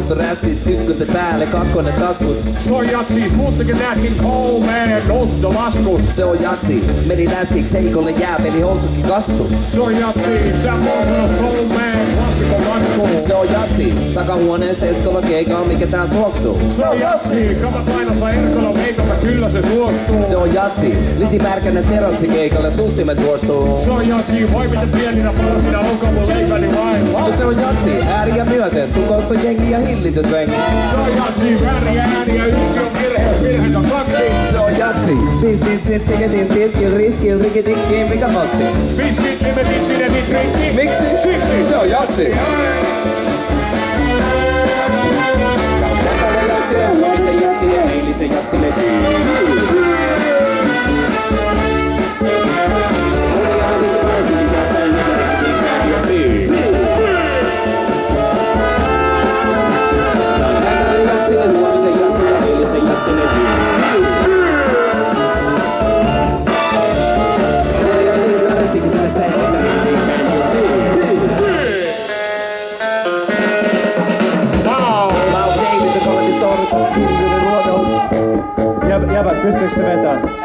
Rästis ykköstä päälle, kakkonen taskut. Se on jatsis, muuttakin näätkin kolmeen, noususta laskut. Se on jatsi, meni lästiksi, seikolle jääpeli, housukin kastu. Se on jatsi, sä muusana soulmeen, klassikon laskut. Se on jatsi, takahuoneen seskova keika on mikä tää tuoksuu. Se on jatsi, kamat lainassa erkolla meikalla, kyllä se suostuu. Se on jatsi, litimärkänä terassikeikalle, suhtimet vuostuu. Se on jatsi, voi miten pieninä palasina, onko mun leipäni vain lau. Se on jatsi, ääriä myöten, tukossa jengi ja hillitysvengi. Se on jatsi, vääriä ääniä, yksi on virhe, jos virheet on kaksi. Se on jatsi, pistit tiketin tiskin riskiin, rikitikkiin, mikä matsi. Piskit, limetit, sinetit, rikki. Miksi? Siksi. Se on jatsi. Tätä jatsi, huomisen jatsi ja eilisen jatsi metiin. Oli aina jalaisi lisästä ennen kuin räätiin. Huomisen jatsi ja eilisen jatsi metiin. Oli aina jalaisi lisästä ennen kuin Jäbät, pystyykö te vetää?